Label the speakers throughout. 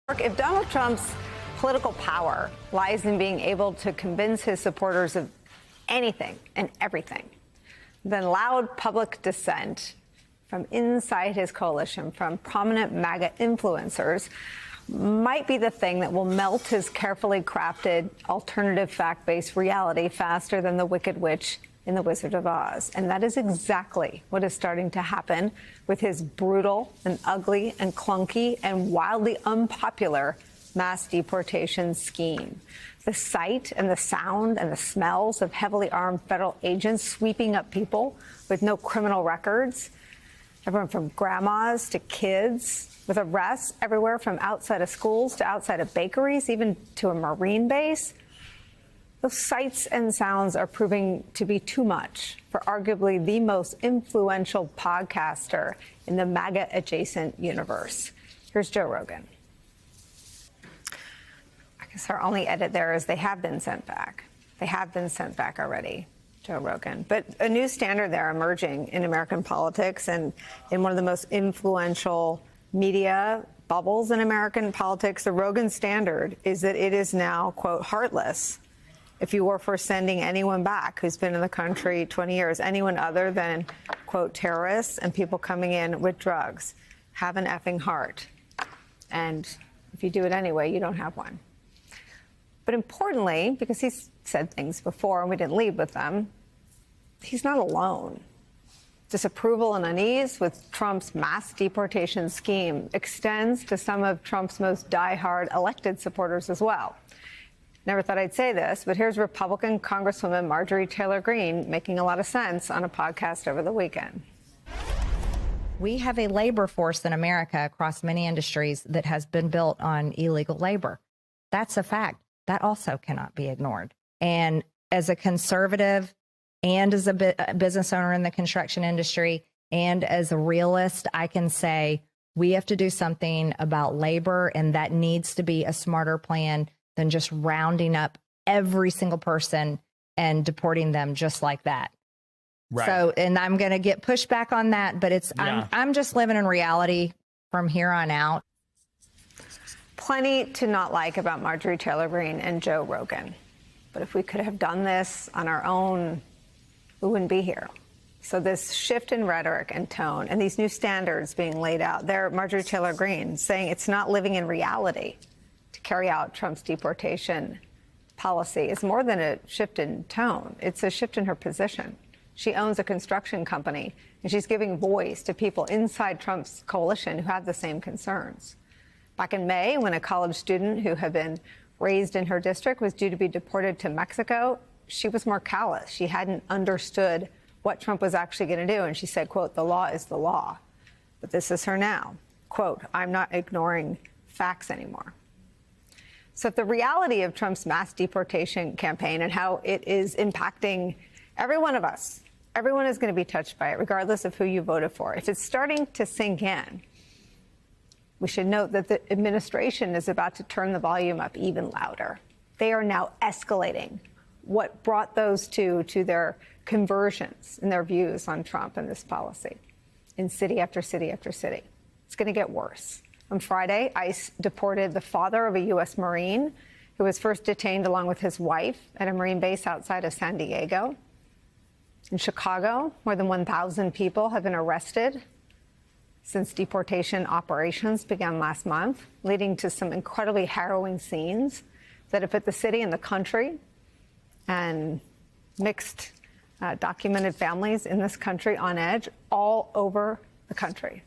Speaker 1: If Donald Trump's political power lies in being able to convince his supporters of anything and everything, then loud public dissent from inside his coalition, from prominent MAGA influencers, might be the thing that will melt his carefully crafted alternative fact-based reality faster than the Wicked Witch in The Wizard of Oz. And that is exactly what is starting to happen with his brutal and ugly and clunky and wildly unpopular mass deportation scheme. The sight and the sound and the smells of heavily armed federal agents sweeping up people with no criminal records, everyone from grandmas to kids, with arrests everywhere from outside of schools to outside of bakeries, even to a Marine base. Those sights and sounds are proving to be too much for arguably the most influential podcaster in the MAGA-adjacent universe. Here's Joe Rogan. I guess our only edit there is they have been sent back. They have been sent back already, Joe Rogan. But a new standard there emerging in American politics and in one of the most influential media bubbles in American politics. The Rogan standard is that it is now, quote, heartless if you were for sending anyone back who's been in the country 20 years, anyone other than, quote, terrorists and people coming in with drugs, have an effing heart. And if you do it anyway, you don't have one. But importantly, because he's said things before and we didn't lead with them, he's not alone. Disapproval and unease with Trump's mass deportation scheme extends to some of Trump's most diehard elected supporters as well. Never thought I'd say this, but here's Republican Congresswoman Marjorie Taylor Greene making a lot of sense on a podcast over the weekend.
Speaker 2: We have a labor force in America across many industries that has been built on illegal labor. That's a fact. That also cannot be ignored. And as a conservative and as a business owner in the construction industry and as a realist, I can say we have to do something about labor, and that needs to be a smarter plan than just rounding up every single person and deporting them just like that.
Speaker 3: Right.
Speaker 2: So, and I'm going to get pushback on that, but it's,
Speaker 3: Yeah.
Speaker 2: I'm just living in reality from here on out.
Speaker 1: Plenty to not like about Marjorie Taylor Greene and Joe Rogan. But if we could have done this on our own, we wouldn't be here. So this shift in rhetoric and tone and these new standards being laid out, there, Marjorie Taylor Greene saying it's not living in reality to carry out Trump's deportation policy is more than a shift in tone. It's a shift in her position. She owns a construction company, and she's giving voice to people inside Trump's coalition who have the same concerns. Back in May, when a college student who had been raised in her district was due to be deported to Mexico, she was more callous. She hadn't understood what Trump was actually going to do. And she said, quote, "The law is the law." But this is her now. Quote, "I'm not ignoring facts anymore." So if the reality of Trump's mass deportation campaign and how it is impacting every one of us, everyone is going to be touched by it, regardless of who you voted for. If it's starting to sink in, we should note that the administration is about to turn the volume up even louder. They are now escalating what brought those two to their conversions in their views on Trump and this policy in city after city after city. It's going to get worse. On Friday, ICE deported the father of a U.S. Marine who was first detained along with his wife at a Marine base outside of San Diego. In Chicago, more than 1,000 people have been arrested since deportation operations began last month, leading to some incredibly harrowing scenes that have put the city and the country and mixed documented families in this country on edge all over the country.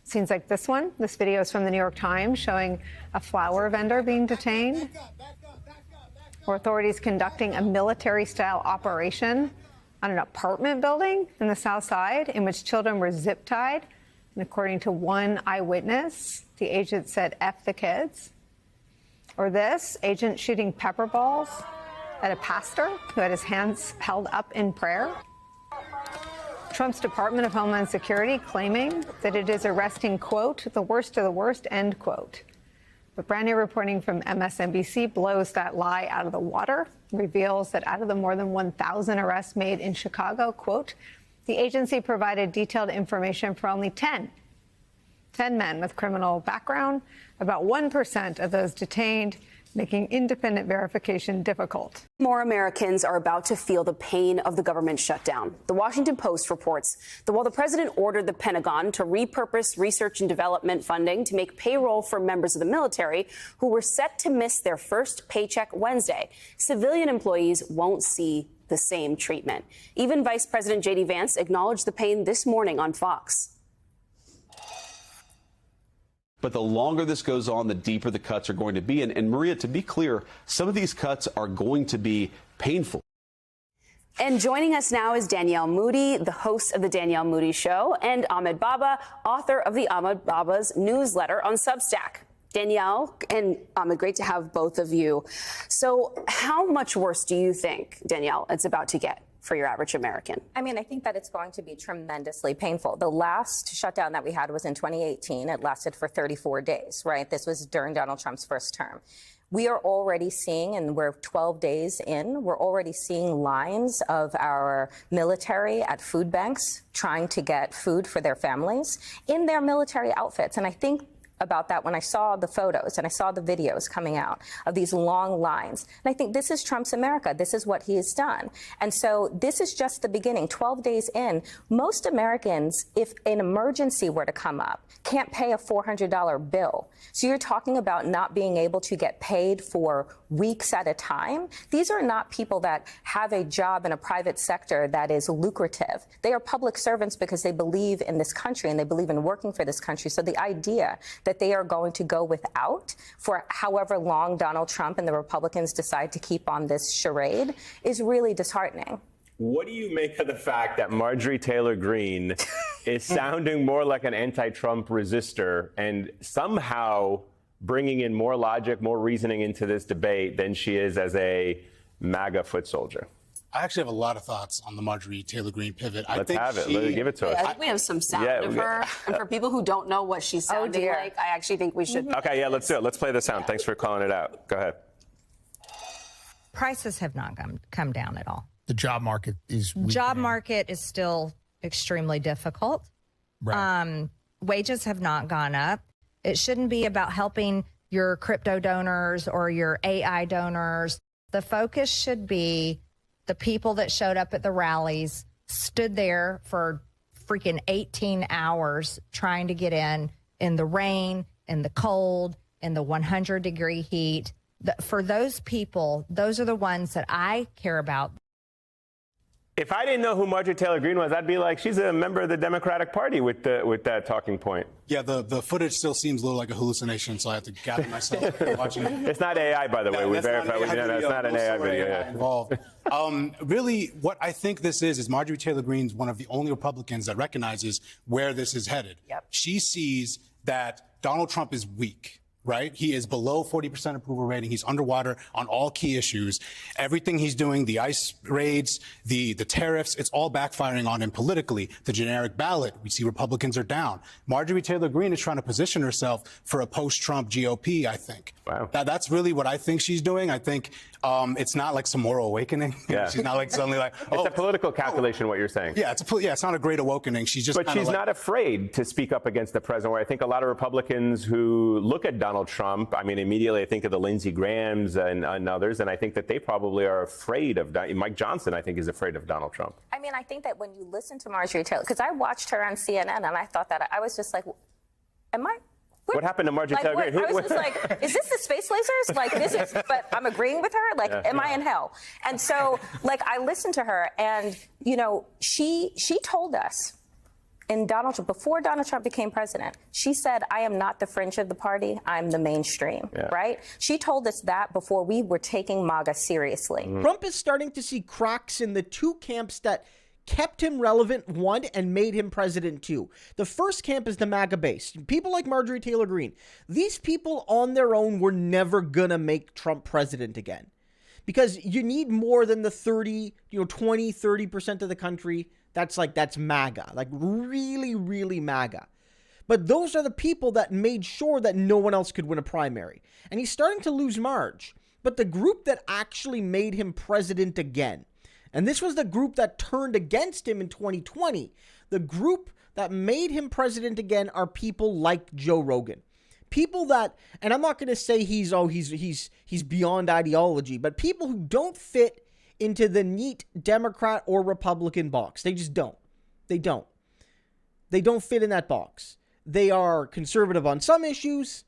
Speaker 1: Scenes like this one. This video is from the New York Times showing a flower vendor being detained, or authorities conducting a military-style operation on an apartment building in the South Side in which children were zip-tied. And according to one eyewitness, the agent said, "F the kids." Or this, agent shooting pepper balls at a pastor who had his hands held up in prayer. Trump's Department of Homeland Security claiming that it is arresting, quote, "the worst of the worst," end quote. But brand new reporting from MSNBC blows that lie out of the water, reveals that out of the more than 1,000 arrests made in Chicago, quote, the agency provided detailed information for only 10. 10 men with criminal background, about 1% of those detained, making independent verification difficult.
Speaker 3: More Americans are about to feel the pain of the government shutdown. The Washington Post reports that while the president ordered the Pentagon to repurpose research and development funding to make payroll for members of the military who were set to miss their first paycheck Wednesday, civilian employees won't see the same treatment. Even Vice President J.D. Vance acknowledged the pain this morning on Fox.
Speaker 4: But the longer this goes on, the deeper the cuts are going to be. And Maria, to be clear, some of these cuts are going to be painful.
Speaker 3: And joining us now is Danielle Moody, the host of The Danielle Moody Show, and Ahmed Baba, author of the Ahmed Baba's newsletter on Substack. Danielle and Ahmed, great to have both of you. So how much worse do you think, Danielle, it's about to get for your average American?
Speaker 5: I mean, I think that it's going to be tremendously painful. The last shutdown that we had was in 2018. It lasted for 34 days, right? This was during Donald Trump's first term. We are already seeing, and we're 12 days in, we're already seeing lines of our military at food banks trying to get food for their families in their military outfits. And I think about that when I saw the photos and I saw the videos coming out of these long lines. And I think this is Trump's America. This is what he has done. And so this is just the beginning. 12 days in, most Americans, if an emergency were to come up, can't pay a $400 bill. So you're talking about not being able to get paid for weeks at a time. These are not people that have a job in a private sector that is lucrative. They are public servants because they believe in this country and they believe in working for this country. So the idea that they are going to go without for however long Donald Trump and the Republicans decide to keep on this charade is really disheartening.
Speaker 6: What do you make of the fact that Marjorie Taylor Greene is sounding more like an anti-Trump resistor and somehow bringing in more logic, more reasoning into this debate than she is as a MAGA foot soldier?
Speaker 7: I actually have a lot of thoughts on the Marjorie Taylor Greene pivot.
Speaker 6: Let's have it. Give it to us.
Speaker 3: I think we have some sound of her. And for people who don't know what she's sounding like, I actually think we should.
Speaker 6: Okay, yeah, let's do it. Let's play the sound. Thanks for calling it out. Go ahead.
Speaker 2: Prices have not come down at all.
Speaker 7: The job market is weakening.
Speaker 2: Job market is still extremely difficult.
Speaker 7: Right.
Speaker 2: Wages have not gone up. It shouldn't be about helping your crypto donors or your AI donors. The focus should be the people that showed up at the rallies, stood there for freaking 18 hours trying to get in the rain, in the cold, in the 100-degree heat. For those people, those are the ones that I care about.
Speaker 6: If I didn't know who Marjorie Taylor Greene was, I'd be like, she's a member of the Democratic Party with that talking point.
Speaker 7: Yeah, the footage still seems a little like a hallucination, so I have to gather myself watching it.
Speaker 6: It's not AI, by the way. We verified. It's not an AI video. Yeah.
Speaker 7: Involved. Really, what I think this is Marjorie Taylor Greene's one of the only Republicans that recognizes where this is headed.
Speaker 3: Yep.
Speaker 7: She sees that Donald Trump is weak. Right? He is below 40% approval rating. He's underwater on all key issues. Everything he's doing, the ICE raids, the tariffs, it's all backfiring on him politically. The generic ballot, we see Republicans are down. Marjorie Taylor Greene is trying to position herself for a post-Trump GOP, I think.
Speaker 6: Wow.
Speaker 7: That's really what I think she's doing. I think it's not like some moral awakening.
Speaker 6: Yeah.
Speaker 7: She's not like suddenly like, oh.
Speaker 6: It's a political calculation, what you're saying.
Speaker 7: Yeah, it's not a great awakening. She's just
Speaker 6: But she's not afraid to speak up against the president, where I think a lot of Republicans who look at Donald Trump, I mean, immediately I think of the Lindsey Grahams and others, and I think that they probably are afraid of, Mike Johnson, I think, is afraid of Donald Trump.
Speaker 5: I mean, I think that when you listen to Marjorie Taylor, because I watched her on CNN and I thought that I was just like, am I?
Speaker 6: What happened to Marjorie Taylor Greene?
Speaker 5: I was just like, is this the space lasers? Like, this is, but I'm agreeing with her. Like, am I in hell? And so, like, I listened to her and, you know, she told us in before Donald Trump became president, she said, I am not the fringe of the party. I'm the mainstream, right? She told us that before we were taking MAGA seriously.
Speaker 8: Trump is starting to see cracks in the two camps that kept him relevant, one, and made him president, two. The first camp is the MAGA base. People like Marjorie Taylor Greene. These people on their own were never gonna make Trump president again. Because you need more than the 20-30% of the country that's MAGA. Like really, really MAGA. But those are the people that made sure that no one else could win a primary. And he's starting to lose Marge. But the group that actually made him president again, and this was the group that turned against him in 2020, the group that made him president again are people like Joe Rogan. People that, and I'm not going to say he's beyond ideology, but people who don't fit into the neat Democrat or Republican box. They just don't. They don't. They don't fit in that box. They are conservative on some issues,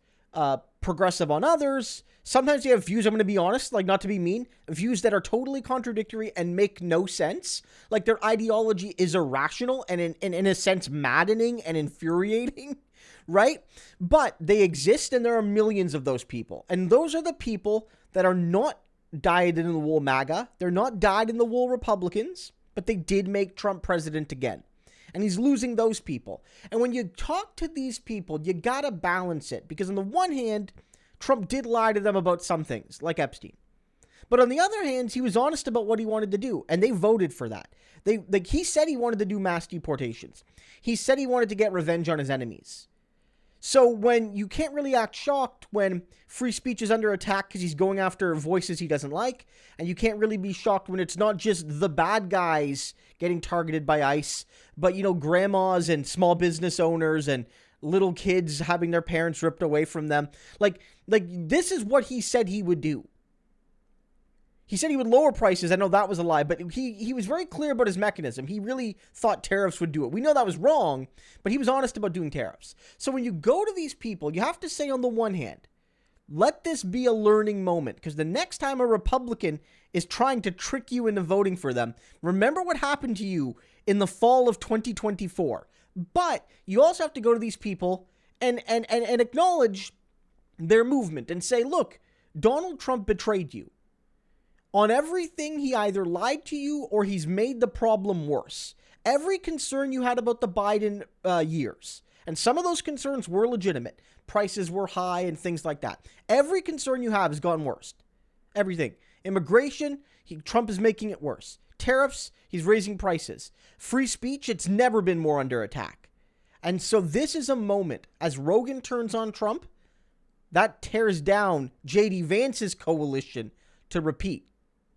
Speaker 8: progressive on others. Sometimes they have views, I'm going to be honest, like not to be mean, views that are totally contradictory and make no sense. Like their ideology is irrational and in a sense maddening and infuriating, right? But they exist and there are millions of those people. And those are the people that are not dyed-in-the-wool MAGA. They're not dyed-in-the-wool Republicans, but they did make Trump president again. And he's losing those people. And when you talk to these people, you got to balance it. Because on the one hand, Trump did lie to them about some things, like Epstein. But on the other hand, he was honest about what he wanted to do. And they voted for that. He said he wanted to do mass deportations. He said he wanted to get revenge on his enemies. So when you can't really act shocked when free speech is under attack because he's going after voices he doesn't like, and you can't really be shocked when it's not just the bad guys getting targeted by ICE, but, you know, grandmas and small business owners and little kids having their parents ripped away from them. Like this is what he said he would do. He said he would lower prices. I know that was a lie, but he was very clear about his mechanism. He really thought tariffs would do it. We know that was wrong, but he was honest about doing tariffs. So when you go to these people, you have to say on the one hand, let this be a learning moment, because the next time a Republican is trying to trick you into voting for them, remember what happened to you in the fall of 2024. But you also have to go to these people and acknowledge their movement and say, look, Donald Trump betrayed you. On everything, he either lied to you or he's made the problem worse. Every concern you had about the Biden years, and some of those concerns were legitimate. Prices were high and things like that. Every concern you have has gone worse. Everything. Immigration, Trump is making it worse. Tariffs, he's raising prices. Free speech, it's never been more under attack. And so this is a moment, as Rogan turns on Trump, that tears down J.D. Vance's coalition to repeat.